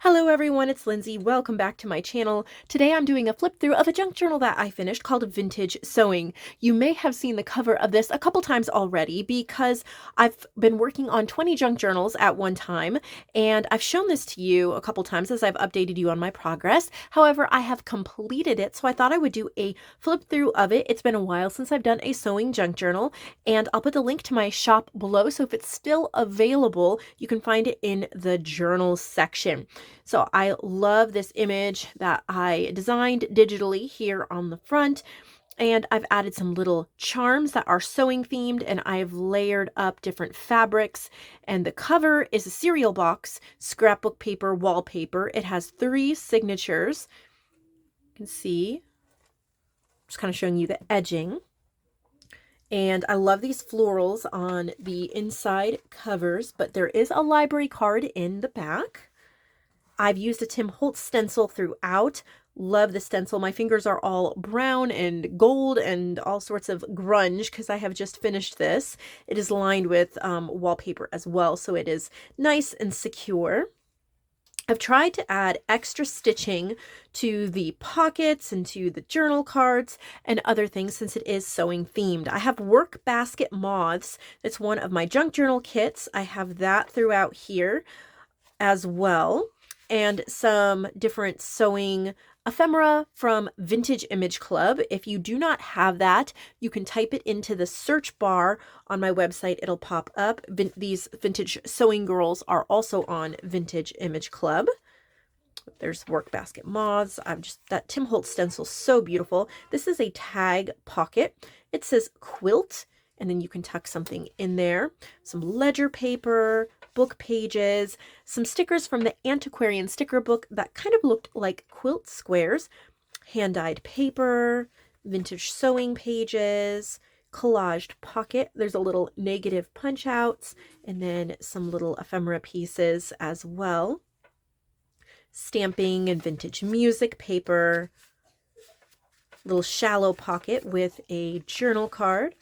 Hello everyone, it's Lindsay. Welcome back to my channel. Today I'm doing a flip through of a junk journal that I finished called Vintage Sewing. You may have seen the cover of this a couple times already because I've been working on 20 junk journals at one time, and I've shown this to you a couple times as I've updated you on my progress. However, I have completed it, so I thought I would do a flip through of it. It's been a while since I've done a sewing junk journal, and I'll put the link to my shop below, so if it's still available, you can find it in the journals section. So I love this image that I designed digitally here on the front, and I've added some little charms that are sewing themed, and I've layered up different fabrics, and the cover is a cereal box, scrapbook paper, wallpaper. It has 3 signatures. You can see, just kind of showing you the edging. And I love these florals on the inside covers, but there is a library card in the back. I've used a Tim Holtz stencil throughout. Love the stencil. My fingers are all brown and gold and all sorts of grunge because I have just finished this. It is lined with wallpaper as well, so it is nice and secure. I've tried to add extra stitching to the pockets and to the journal cards and other things since it is sewing themed. I have work basket moths. That's one of my junk journal kits. I have that throughout here as well, and some different sewing ephemera from Vintage Image Club. If you do not have that, you can type it into the search bar on my website. It'll pop up. These vintage sewing girls are also on Vintage Image Club. There's work basket moths. That Tim Holtz stencil, so beautiful. This is a tag pocket. It says quilt, and then you can tuck something in there. Some ledger paper, book pages, some stickers from the antiquarian sticker book that kind of looked like quilt squares, hand-dyed paper, vintage sewing pages, collaged pocket. There's a little negative punch outs, and then some little ephemera pieces as well. Stamping and vintage music paper, little shallow pocket with a journal card.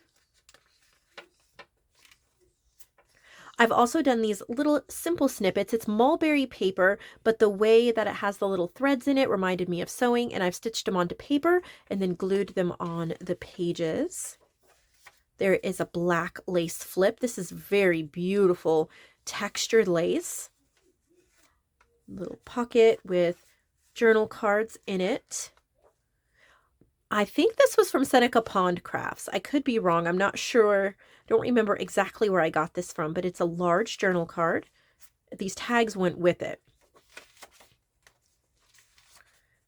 I've also done these little simple snippets. It's mulberry paper, but the way that it has the little threads in it reminded me of sewing, and I've stitched them onto paper and then glued them on the pages. There is a black lace flip. This is very beautiful textured lace. Little pocket with journal cards in it. I think this was from Seneca Pond Crafts. I could be wrong. I'm not sure. Don't remember exactly where I got this from, but it's a large journal card. These tags went with it.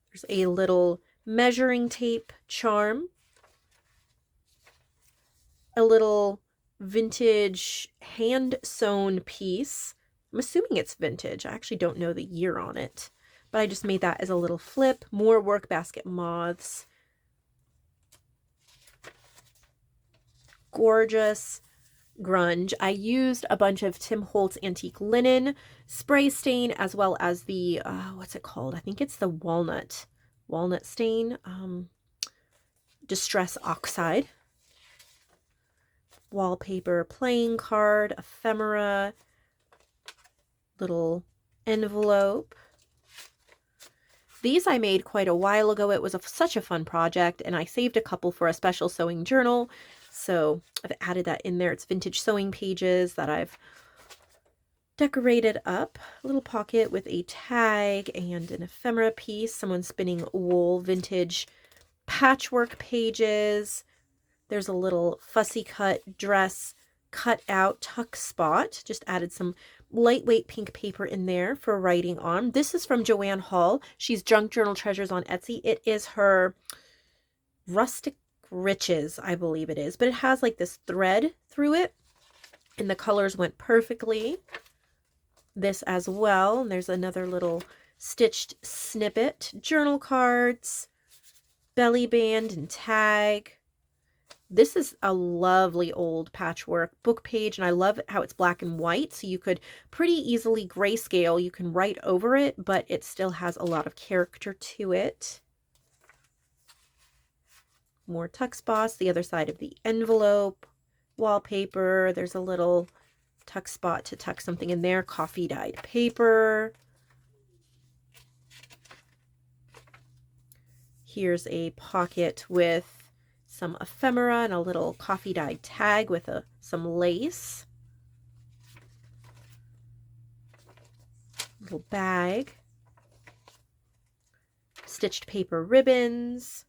There's a little measuring tape charm. A little vintage hand-sewn piece. I'm assuming it's vintage. I actually don't know the year on it, but I just made that as a little flip. More work basket moths. Gorgeous grunge. I used a bunch of Tim Holtz antique linen spray stain, as well as the what's it called? I think it's the walnut stain, distress oxide. Wallpaper, playing card, ephemera, little envelope. These I made quite a while ago. It was such a fun project, and I saved a couple for a special sewing journal. So I've added that in there. It's vintage sewing pages that I've decorated up. A little pocket with a tag and an ephemera piece. Someone spinning wool, vintage patchwork pages. There's a little fussy cut dress cut out tuck spot. Just added some lightweight pink paper in there for writing on. This is from Joanne Hall. She's Junk Journal Treasures on Etsy. It is her Rustic Riches, I believe it is, but it has like this thread through it, and the colors went perfectly. This as well, and there's another little stitched snippet. Journal cards, belly band and tag. This is a lovely old patchwork book page, and I love how it's black and white, so you could pretty easily grayscale. You can write over it, but it still has a lot of character to it. More tuck spots, the other side of the envelope, wallpaper. There's a little tuck spot to tuck something in there, coffee dyed paper. Here's a pocket with some ephemera and a little coffee dyed tag with some lace. Little bag. Stitched paper ribbons.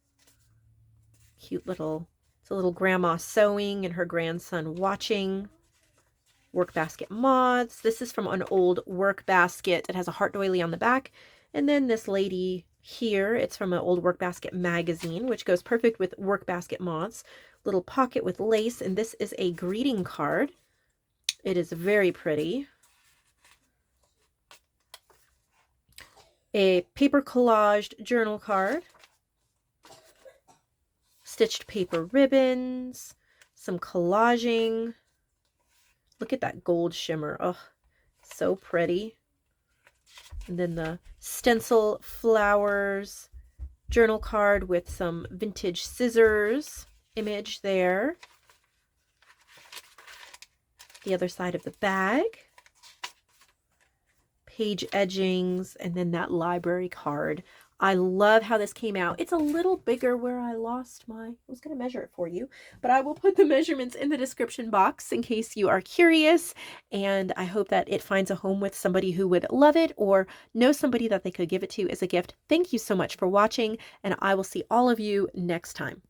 Cute little, it's a little grandma sewing and her grandson watching. Work basket moths. This is from an old work basket. It has a heart doily on the back. And then this lady here, it's from an old work basket magazine, which goes perfect with work basket moths. Little pocket with lace, and this is a greeting card. It is very pretty. A paper collaged journal card. Stitched paper ribbons. Some collaging. Look at that gold shimmer. Oh, so pretty. And then the stencil flowers journal card with some vintage scissors image there. The other side of the bag. Page edgings, and then that library card. I love how this came out. It's a little bigger where I lost I was going to measure it for you, but I will put the measurements in the description box in case you are curious, and I hope that it finds a home with somebody who would love it or know somebody that they could give it to as a gift. Thank you so much for watching, and I will see all of you next time.